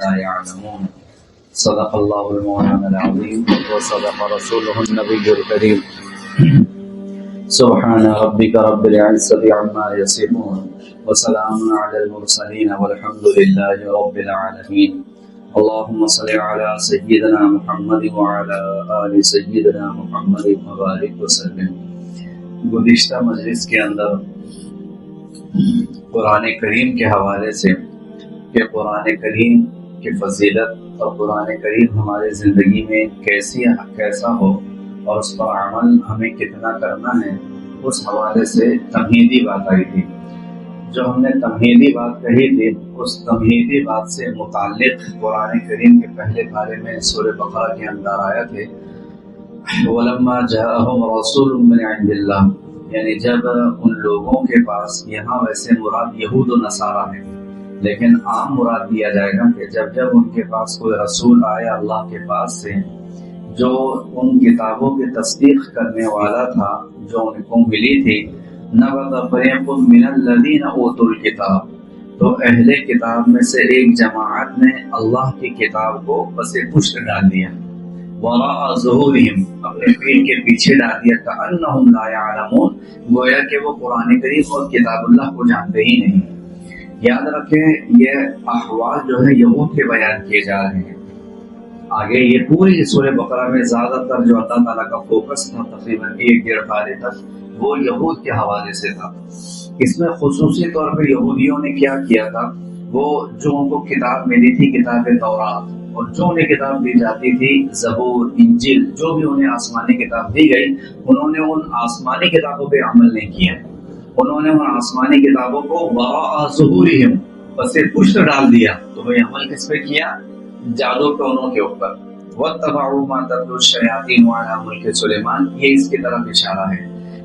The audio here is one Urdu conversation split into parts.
لا يعلمون صدق الله المولانا العظيم وصدق رسوله النبي الكريم سبحان ربك رب العزة عما يصفون وسلام على المرسلين والحمد لله رب العالمين اللهم صل على سيدنا محمد وعلى آل سيدنا محمد وبارك وسلم. گزشتہ مجلس کے اندر قرآن کریم کے حوالے سے کہ قرآن کریم کی فضیلت اور قرآن کریم ہمارے زندگی میں کیسا ہو اور اس پر عمل ہمیں کتنا کرنا ہے، اس حوالے سے تمہیدی بات آئی تھی. جو ہم نے تمہیدی بات کہی تھی، اس تمہیدی بات سے متعلق قرآن کریم کے پہلے پارے میں سورہ بقرہ کے اندر آیا تھے وَلَمَّا جَاءَهُمْ رَسُولٌ مِّنْ عِندِ اللَّهِ، یعنی جب ان لوگوں کے پاس، یہاں ویسے مراد یہود و نصارہ ہے لیکن عام مراد دیا جائے گا کہ جب ان کے پاس کوئی رسول آیا اللہ کے پاس سے جو ان کتابوں کی تصدیق کرنے والا تھا جو ان کو ملی تھی، نَبَذَ فَرِيقٌ مِّنَ الَّذِينَ أُوتُوا الْكِتَابَ، تو اہل کتاب میں سے ایک جماعت نے اللہ کی کتاب کو پس پشت ڈال دیا، وَرَاءَ ظُهُورِهِمْ، اپنے پیٹ کے پیچھے ڈال دیا، كَأَنَّهُمْ لَا يَعْلَمُونَ، گویا کہ وہ قرآن کریم اور کتاب اللہ کو جانتے ہی نہیں. یاد رکھیں یہ احوال جو ہے یہود کے بیان کیے جا رہے ہیں. آگے یہ پوری سورہ بقرہ میں زیادہ تر جو اللہ تعالیٰ کا فوکس تھا تقریباً 1.5 پارے تک وہ یہود کے حوالے سے تھا. اس میں خصوصی طور پہ یہودیوں نے کیا کیا تھا، وہ جو ان کو کتاب ملی تھی کتاب تورات، اور جو انہیں کتاب دی جاتی تھی زبور، انجیل، جو بھی انہیں آسمانی کتاب دی گئی، انہوں نے ان آسمانی کتابوں پہ عمل نہیں کیا. انہوں نے ان آسمانی کتابوں کو وراء ظہورہم، پس پشت ڈال دیا. تو وہ عمل کس پہ کیا؟ جادو ٹونوں کے اوپر. واتبعوا ما تتلو الشیاطین علی ملک سلیمان، یہ اس کی طرف اشارہ ہے.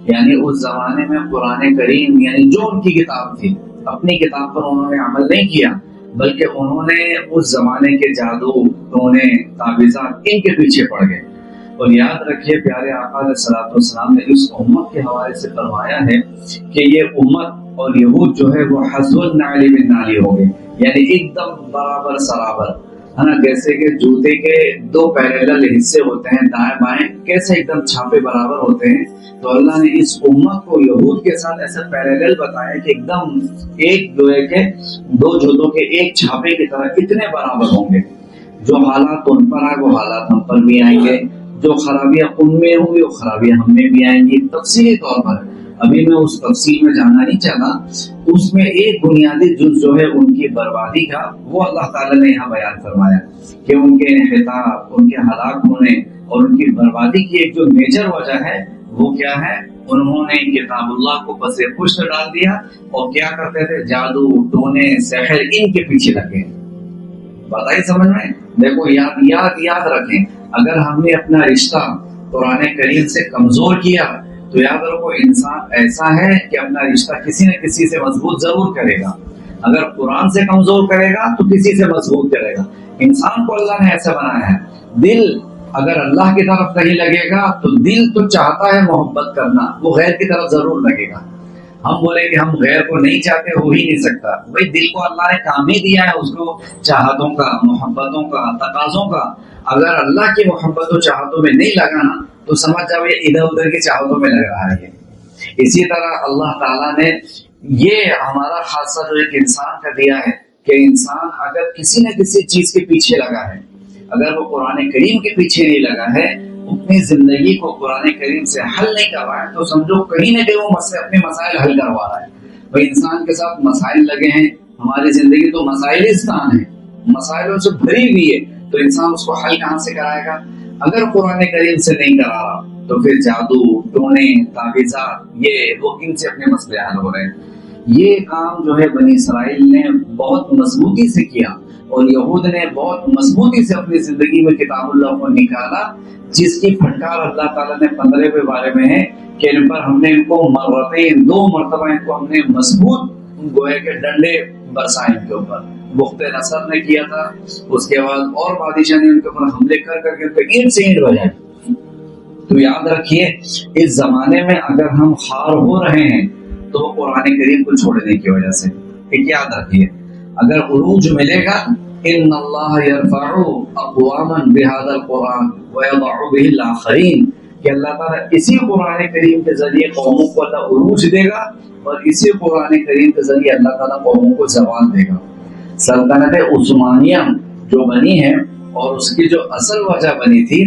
یعنی اس زمانے میں قرآن کریم یعنی جو ان کی کتاب تھی، اپنی کتاب پر انہوں نے عمل نہیں کیا بلکہ انہوں نے اس زمانے کے جادو ٹونے تعویذات ان کے پیچھے پڑ گئے. اور یاد رکھیے پیارے آقا علیہ الصلوۃ والسلام نے اس امت کے حوالے سے فرمایا ہے کہ یہ امت اور یہود جو ہے وہ حظو النعل بالنعل ہو گئے، یعنی ایک دم برابر سرابر ہے نا. جیسے کہ جوتے کے 2 پیریلل حصے ہوتے ہیں دائیں بائیں، کیسے ایک دم چھاپے برابر ہوتے ہیں، تو اللہ نے اس امت کو یہود کے ساتھ ایسے پیریلل بتایا کہ ایک دم ایک جو ہے کہ 2 جوتوں کے ایک چھاپے کی طرح اتنے برابر ہوں گے. جو حالات ان پر آئے وہ حالات ہم پر بھی آئیں گے، جو خرابیاں ان میں ہوں گی وہ خرابیاں ہم میں بھی آئیں گی. تفصیلی طور پر ابھی میں اس تفصیل میں جانا نہیں چاہتا. اس میں ایک بنیادی جز جو ہے ان کی بربادی کا، وہ اللہ تعالیٰ نے یہاں بیان فرمایا کہ ان کے انحطاط، ان کے ہلاک ہونے اور ان کی بربادی کی ایک جو میجر وجہ ہے وہ کیا ہے؟ انہوں نے کتاب اللہ کو پس پشت ڈال دیا اور کیا کرتے تھے؟ جادو ٹونے سحر ان کے پیچھے لگے. بتائیے سمجھ میں؟ دیکھو یاد رکھیں، اگر ہم نے اپنا رشتہ قرآن کریم سے کمزور کیا تو یاد رکھو انسان ایسا ہے کہ اپنا رشتہ کسی نہ کسی سے مضبوط ضرور کرے گا. اگر قرآن سے کمزور کرے گا تو کسی سے مضبوط کرے گا. انسان کو اللہ نے ایسا بنایا ہے. دل اگر اللہ کی طرف نہیں لگے گا تو دل تو چاہتا ہے محبت کرنا، وہ غیر کی طرف ضرور لگے گا. ہم بولے کہ ہم غیر کو نہیں چاہتے، ہو ہی نہیں سکتا. بھائی دل کو اللہ نے کام ہی دیا ہے اس کو چاہتوں کا، محبتوں کا، تقاضوں کا. اگر اللہ کی محبت و چاہتوں میں نہیں لگانا تو سمجھ جاؤ یہ ادھر ادھر کی چاہتوں میں لگ رہا ہے. اسی طرح اللہ تعالیٰ نے یہ ہمارا خاصہ جو ایک انسان کا دیا ہے کہ انسان اگر کسی نہ کسی چیز کے پیچھے لگا ہے، اگر وہ قرآن کریم کے پیچھے نہیں لگا ہے، اپنی زندگی کو قرآن کریم سے حل نہیں کر رہا ہے، تو سمجھو کہیں نہ کہیں وہ اپنے مسائل حل کروا رہا ہے. بھائی انسان کے ساتھ مسائل لگے ہیں، ہماری زندگی تو مسائلستان ہے، مسائلوں سے بھری ہوئی ہے، تو انسان اس کو حل کہاں سے کرائے گا؟ اگر قرآن کریم سے نہیں کرا رہا تو پھر جادو ٹونے تعویذات یہ وہ ان سے اپنے مسئلے حل ہو رہے ہیں. یہ کام جو ہے بنی اسرائیل نے بہت مضبوطی سے کیا اور یہود نے بہت مضبوطی سے اپنی زندگی میں کتاب اللہ کو نکالا، جس کی پھٹکار اللہ تعالیٰ نے 15ویں بارے میں ہے کہ ان پر ہم نے ان کو مرتين 2 مرتبہ ان کو ہم نے مضبوط گویا کے ڈنڈے برسائے ان کے اوپر. بخت نصر نے کیا تھا، اس کے بعد اور بادشاہ نے ان کے اوپر حملے کر کے ان کو اینٹ سے اینٹ بجائے. تو یاد رکھیے اس زمانے میں اگر ہم خار ہو رہے ہیں تو وہ قرآن کریم کو چھوڑنے کی وجہ سے. ایک یاد رکھیے اگر عروج ملے گا ان اللہ یرفع اقواما بهذا القرآن ویضع به الاخرین، کہ اللہ تعالیٰ اسی قرآن کریم کے ذریعے قوموں کو اللہ عروج دے گا، اور اسی قرآن کریم کے ذریعے اللہ تعالیٰ قوموں کو زوال دے گا۔ سلطنت عثمانیہ جو بنی ہے اور اس کی جو اصل وجہ بنی تھی،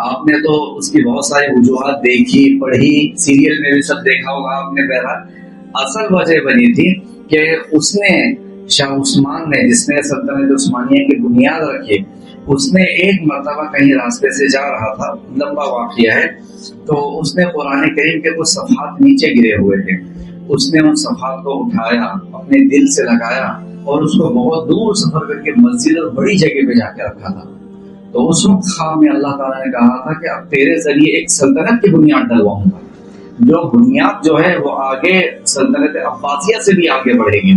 آپ نے تو اس کی بہت ساری وجوہات دیکھی، پڑھی، سیریل میں بھی سب دیکھا ہوگا آپ نے۔ بہرحال اصل وجہ بنی تھی کہ اس نے شاہ عثمان نے، جس نے سلطنت عثمانیہ کی بنیاد رکھی، اس نے ایک مرتبہ کہیں راستے سے جا رہا تھا، لمبا واقعہ ہے، تو اس نے قرآن کریم کے کچھ صفحات نیچے گرے ہوئے تھے، اس نے ان صفحات کو اٹھایا، اپنے دل سے لگایا اور اس کو بہت دور سفر کر کے مسجد اور بڑی جگہ پہ جا کے رکھا تھا۔ تو اس وقت خواب میں اللہ تعالیٰ نے کہا تھا کہ اب تیرے ذریعے ایک سلطنت کی بنیاد ڈلواؤں گا، جو بنیاد جو ہے وہ آگے سلطنت عباسیہ سے بھی آگے بڑھے گی۔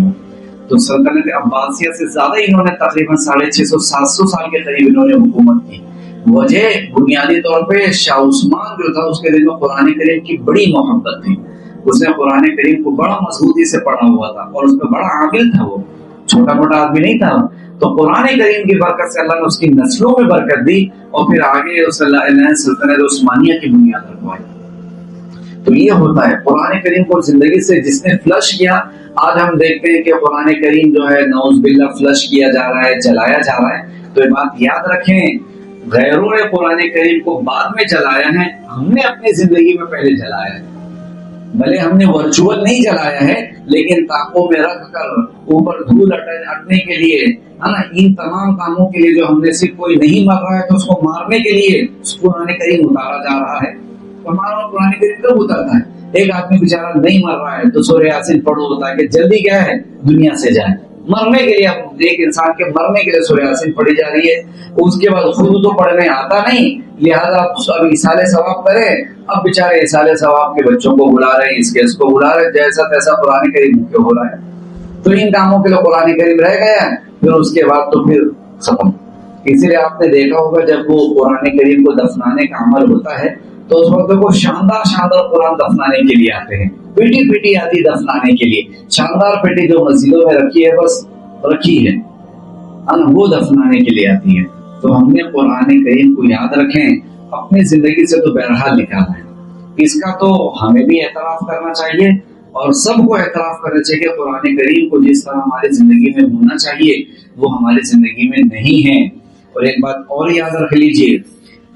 تو سلطنت عباسیہ سے زیادہ انہوں نے تقریباً 650-700 سال کے قریب انہوں نے حکومت کی۔ وجہ بنیادی طور پہ شاہ عثمان جو تھا، اس کے دل میں قرآن کریم کی بڑی محبت تھی، اس نے قرآن کریم کو بڑا مضبوطی سے پڑھا ہوا تھا اور اس میں بڑا عامل تھا، وہ چھوٹا موٹا آدمی نہیں تھا۔ تو قرآن کریم کی برکت سے اللہ نے اس کی نسلوں میں برکت دی اور پھر آگے اس اللہ نے سلطنت عثمانیہ کی بنیاد رکھوائی۔ تو یہ ہوتا ہے قرآن کریم کو زندگی سے جس نے فلش کیا۔ آج ہم دیکھتے ہیں کہ قرآن کریم جو ہے نعوذ باللہ فلش کیا جا رہا ہے، جلایا جا رہا ہے۔ تو یہ بات یاد رکھیں، غیروں نے قرآن کریم کو بعد میں جلایا ہے، ہم نے اپنی زندگی میں پہلے جلایا ہے۔ بھلے ہم نے ورچوئل نہیں جلایا ہے، لیکن طاقوں میں رکھ کر اوپر دھول ہٹنے کے لیے، ان تمام کاموں کے لیے جو ہم نے، صرف کوئی نہیں مر رہا ہے تو اس کو مارنے کے لیے اس قرآن کریم اتارا جا رہا ہے۔ ہمارا قرآن کریم کب اترتا ہے؟ ایک آدمی بیچارہ نہیں مر رہا ہے تو سورہ یاسین پڑھو، ہوتا ہے کہ جلدی کیا ہے دنیا سے جائے۔ مرنے کے لیے، اب ایک انسان کے مرنے کے لیے سورہ یاسین پڑھی جا رہی ہے، اس کے بعد خود تو پڑھنے آتا نہیں، لہذا اب ایصال ثواب کرے۔ اب بیچارے ایصال ثواب کے بچوں کو بلا رہے ہیں، اس کو بلا رہے ہیں، جیسا تیسا قرآن کریم کیوں ہو رہا ہے؟ تو ان کاموں کے لیے قرآن کریم رہ گیا ہے، پھر اس کے بعد تو پھر ختم۔ اسی لیے آپ نے دیکھا ہوگا جب وہ قرآن کریم کو دفنانے کا عمل ہوتا ہے تو اس وقت وہ شاندار قرآن دفنانے کے لیے آتے ہیں، پیٹی آتی دفنانے کے لیے، شاندار پیٹی جو مسجدوں میں رکھی ہے، بس رکھی ہے، وہ دفنانے کے لیے آتی ہے۔ تو ہم نے قرآن کریم کو یاد رکھیں، اپنی زندگی سے تو بہرحال نکالا ہے، اس کا تو ہمیں بھی اعتراف کرنا چاہیے اور سب کو اعتراف کرنا چاہیے کہ قرآن کریم کو جس طرح ہماری زندگی میں ہونا چاہیے وہ ہماری زندگی میں نہیں ہے۔ اور ایک بات اور یاد رکھ لیجئے،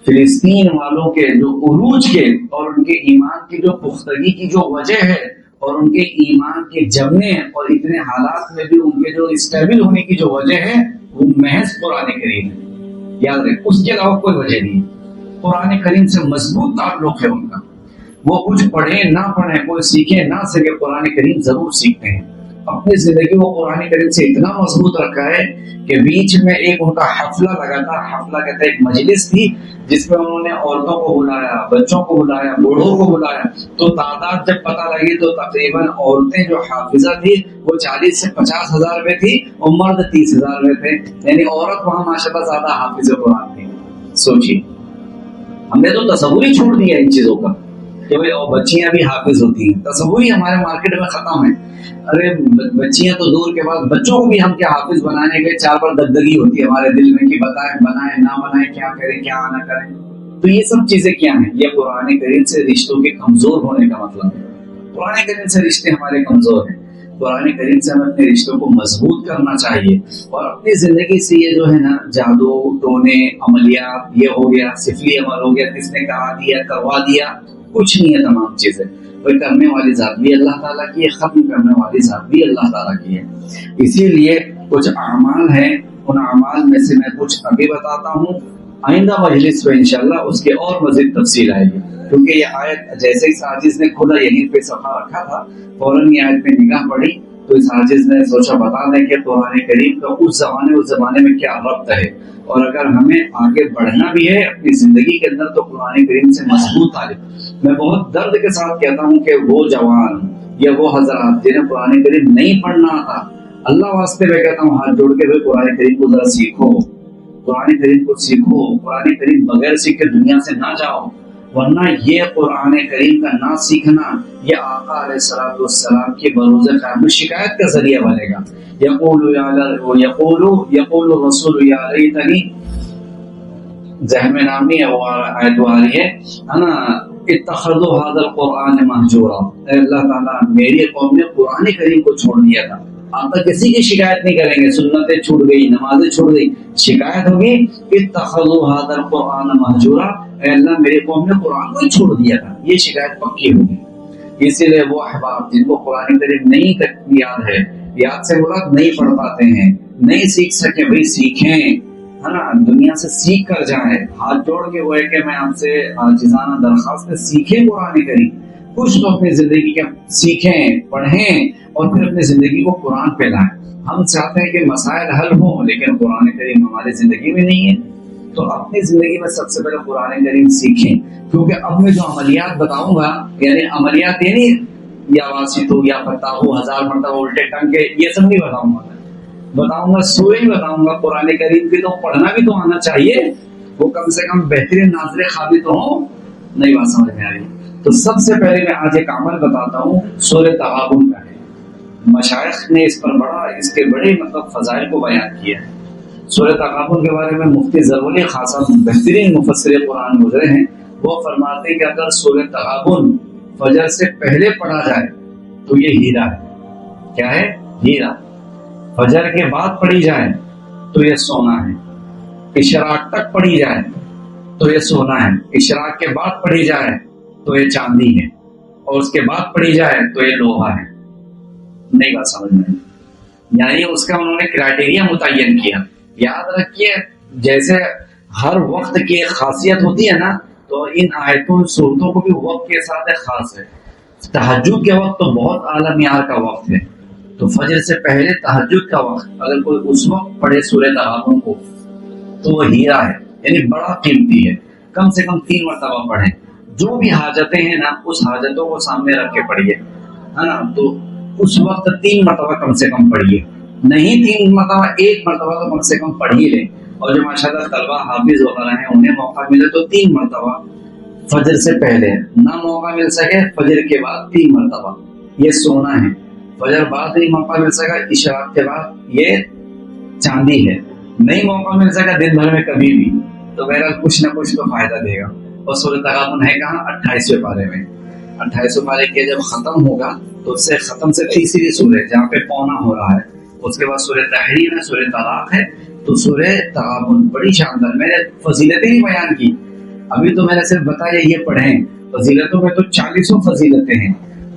فلسطین والوں کے جو عروج کے اور ان کے ایمان کی جو پختگی کی جو وجہ ہے اور ان کے ایمان کے جمنے اور اتنے حالات میں بھی ان کے جو اسٹیبل ہونے کی جو وجہ ہے وہ محض قرآن کریم ہے، یاد رکھ، اس کے علاوہ کوئی وجہ نہیں۔ قرآن کریم سے مضبوط تعلق ہے ان کا، وہ کچھ پڑھیں نہ پڑھیں، کوئی سیکھیں نہ سیکھیں، قرآن کریم ضرور سیکھتے ہیں۔ اپنی زندگی کو قرآن کریم سے اتنا مضبوط رکھا ہے کہ بیچ میں ایک ان کا حفلہ لگا تھا، حفلہ کہتے ہیں ایک مجلس تھی جس میں انہوں نے عورتوں کو بلایا، بچوں کو بلایا، بوڑھوں کو بلایا، تو تعداد جب پتہ لگی تو تقریباً عورتیں جو حافظہ تھی وہ 40 سے 50 ہزار میں تھی اور مرد 30 ہزار میں تھے، یعنی عورت وہاں ماشاءاللہ زیادہ حافظ قرآن تھی۔ سوچیے، ہم نے تو تصور ہی چھوڑ دیا ان چیزوں کا کہ بھائی بچیاں بھی حافظ ہوتی ہیں، تصور ہی ہمارے مارکیٹ میں ختم ہے۔ ارے بچیاں تو دور کے بعد، بچوں کو بھی ہم کیا حافظ بنانے کے چار پر دگدگی ہوتی ہے ہمارے دل میں کہ بنائیں نہ بنائیں، کیا کریں کیا نہ کریں۔ تو یہ سب چیزیں کیا ہیں؟ یہ قرآن کریم سے رشتوں کے کمزور ہونے کا مطلب ہے۔ قرآن کریم سے رشتے ہمارے کمزور ہیں، قرآن کریم سے ہمیں اپنے رشتوں کو مضبوط کرنا چاہیے اور اپنی زندگی سے یہ جو ہے نا جادو ٹونے عملیات، یہ ہو گیا سفلی عمل ہو گیا، کس نے کہا دیا کروا دیا، کچھ نہیں ہے تمام چیزیں۔ کوئی کرنے والی ذات بھی اللہ تعالیٰ کی ہے، ختم کرنے والی ذات بھی اللہ تعالیٰ کی ہے۔ اسی لیے کچھ اعمال ہیں، ان اعمال میں سے میں کچھ ابھی بتاتا ہوں، آئندہ مجلس میں انشاءاللہ اس کے اور مزید تفصیل آئے گی، کیونکہ یہ آیت جیسے اس عاجز نے کھلا یہیں پہ صفحہ رکھا تھا، فوراً یہ آیت پہ نگاہ پڑی تو اس عاجز نے سوچا بتا دیں کہ قرآن کریم کا اس زمانے میں کیا ربط ہے، اور اگر ہمیں آگے بڑھنا بھی ہے اپنی زندگی کے اندر تو قرآن کریم سے مضبوط تعلق۔ میں بہت درد کے ساتھ کہتا ہوں کہ وہ جوان یا وہ حضرات جنہیں قرآن کریم نہیں پڑھنا آتا، اللہ واسطے میں کہتا ہوں ہاتھ جوڑ کے بھی قرآن کریم کو ذرا سیکھو، قرآن کریم کو سیکھو، قرآن کریم بغیر سیکھ کے دنیا سے نہ جاؤ۔ ورنہ یہ قرآن کریم کا نہ سیکھنا یہ آقا علیہ الصلوۃ والسلام کے بروز قیامت شکایت کا ذریعہ بنے گا. یقول الرسول یا لیتنی، ذہن میں نام نہیں ہے وہ آیت آ رہی ہے نا، اتخذوا هذا القرآن مہجورا، اے اللہ تعالیٰ میری قوم نے قرآن کریم کو چھوڑ دیا تھا. آپ تک کسی کی شکایت نہیں کریں گے، سنتیں چھوٹ گئی، نمازیں چھوٹ گئی، شکایت ہوگی اتخذوا هذا القرآن مہجورا، اے اللہ میری قوم نے قرآن کو ہی چھوڑ دیا تھا. یہ شکایت پکی ہوگی. اسی لیے وہ احباب جن کو قرآن کریم نہیں یاد ہے، یاد سے مراد نہیں پڑھ پاتے ہیں، نہیں سیکھ سکے، بھائی سیکھیں، ہے نا، دنیا سے سیکھ کر جائیں. ہاتھ جوڑ کے وہ ہے کہ میں آپ سے عاجزانہ درخواست ہے، سیکھیں قرآن کریم. کچھ تو اپنی زندگی کے سیکھیں، پڑھیں اور پھر اپنی زندگی کو قرآن پہ لائیں. ہم چاہتے ہیں کہ مسائل حل ہوں لیکن قرآن کریم ہماری زندگی میں نہیں ہے. تو اپنی زندگی میں سب سے پہلے قرآن کریم سیکھیں. کیونکہ اب میں جو عملیات بتاؤں گا، یعنی عملیات یہ نہیں یا واسطو یا فتح 1000 مرتبہ الٹے ٹنگ کے، یہ سب نہیں بتاؤں گا. بتاؤں گا سورہ ہی بتاؤں گا قرآن کریم کی، تو پڑھنا بھی تو آنا چاہیے، وہ کم سے کم بہترین ناظر خوابی تو ہوں. نہیں بات سمجھ میں آ رہی؟ تو سب سے پہلے میں آج ایک عمل بتاتا ہوں، سورہ تغابن کا ہے. مشائخ نے اس پر اس کے بڑے فضائل کو بیان کیا ہے. سورہ تغابن کے بارے میں مفتی ضروری خاصا بہترین مفسر قرآن گزرے ہیں، وہ فرماتے ہیں کہ اگر سورہ تغابن فجر سے پہلے پڑھا جائے تو یہ ہیرا ہے. کیا ہے؟ ہیرا. فجر کے بعد پڑھی جائے تو یہ سونا ہے. اشراق تک پڑھی جائے تو یہ سونا ہے. اشراق کے بعد پڑھی جائے تو یہ چاندی ہے، اور اس کے بعد پڑھی جائے تو یہ لوہا ہے. نہیں بات سمجھ میں؟ یعنی اس کا انہوں نے کرائٹیریا متعین کیا. یاد رکھیے جیسے ہر وقت کی ایک خاصیت ہوتی ہے نا، تو ان آیتوں صورتوں کو بھی وقت کے ساتھ ایک خاص ہے. تہجد کے وقت تو بہت اعلیٰ معیار کا وقت ہے، تو فجر سے پہلے تہجد کا وقت اگر کوئی اس وقت پڑھے سورہ تغابن کو تو وہ ہیرا ہے، یعنی بڑا قیمتی ہے. کم سے کم 3 مرتبہ پڑھیں. جو بھی حاجتیں ہیں نا اس حاجتوں کو سامنے رکھ کے پڑھیے، ہے نا. تو اس وقت 3 مرتبہ کم سے کم پڑھیے. نہیں 3 مرتبہ، 1 مرتبہ تو کم سے کم پڑھ ہی لیں. اور جو ماشاءاللہ طلبہ حافظ وغیرہ ہیں انہیں موقع ملے تو 3 مرتبہ فجر سے پہلے، نہ موقع مل سکے فجر کے بعد 3 مرتبہ. یہ سونا ہے. فجر بعد نہیں موقع مل سکا، اشراق کے بعد یہ چاندی ہے. نہیں موقع مل سکا دن بھر میں کبھی بھی، تو میرا کچھ نہ کچھ تو فائدہ دے گا. اور سورہ تغابن ہے کہاں؟ 28ویں پارے میں. 28ویں پارے کے جب ختم ہوگا تو اس سے ختم سے تیسری سورہ جہاں پہ پونا ہو رہا ہے. اس کے بعد سورہ تحریم ہے، سورہ طلاق ہے. تو سورہ تغابن بڑی شاندار. میں نے فضیلتیں ہی بیان کی، ابھی تو میں نے صرف بتایا یہ پڑھیں. فضیلتوں میں تو 40 فضیلتیں ہیں.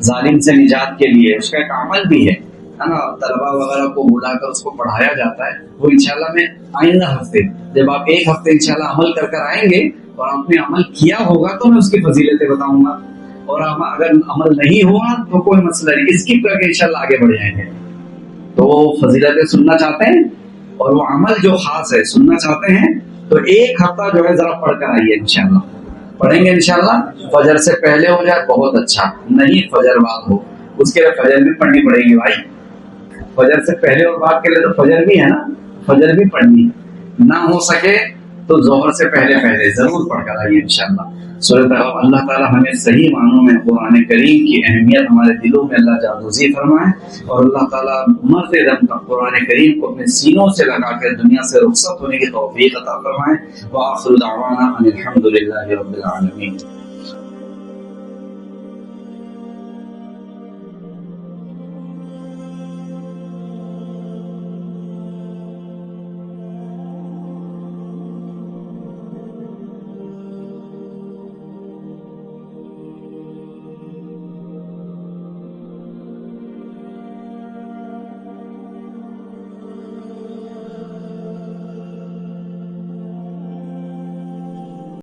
ظالم سے نجات کے لیے اس کا ایک عمل بھی ہے نا. طلبا وغیرہ کو بلا کر اس کو پڑھایا جاتا ہے. وہ انشاءاللہ میں آئندہ ہفتے جب آپ ایک ہفتے انشاءاللہ عمل کر آئیں گے اور آپ نے عمل کیا ہوگا تو میں اس کی فضیلتیں بتاؤں گا. اور اگر عمل نہیں ہوا تو کوئی مسئلہ نہیں، اسکپ کر کے انشاءاللہ آگے بڑھ جائیں گے. تو فضیلتیں سننا چاہتے ہیں اور وہ عمل جو خاص ہے سننا چاہتے ہیں تو ایک ہفتہ جو ہے ذرا پڑھ کر آئیے. انشاءاللہ پڑھیں گے انشاءاللہ. فجر سے پہلے ہو جائے بہت اچھا، نہیں فجر بعد ہو. اس کے لیے فجر بھی پڑھنی پڑے گی بھائی. فجر سے پہلے اور بعد کے لیے تو فجر بھی ہے نا، فجر بھی پڑھنی. نہ ہو سکے تو ظہر سے پہلے ضرور پڑھ کر آئیے انشاءاللہ. سورہ تغابن. اللہ تعالیٰ ہمیں صحیح معنوں میں قرآن کریم کی اہمیت ہمارے دلوں میں اللہ جاگوزی فرمائے، اور اللہ تعالیٰ مرتے دم تک قرآن کریم کو اپنے سینوں سے لگا کر دنیا سے رخصت ہونے کی توفیق عطا فرمائے. وآخر دعوانا ان الحمد للہ رب العالمین.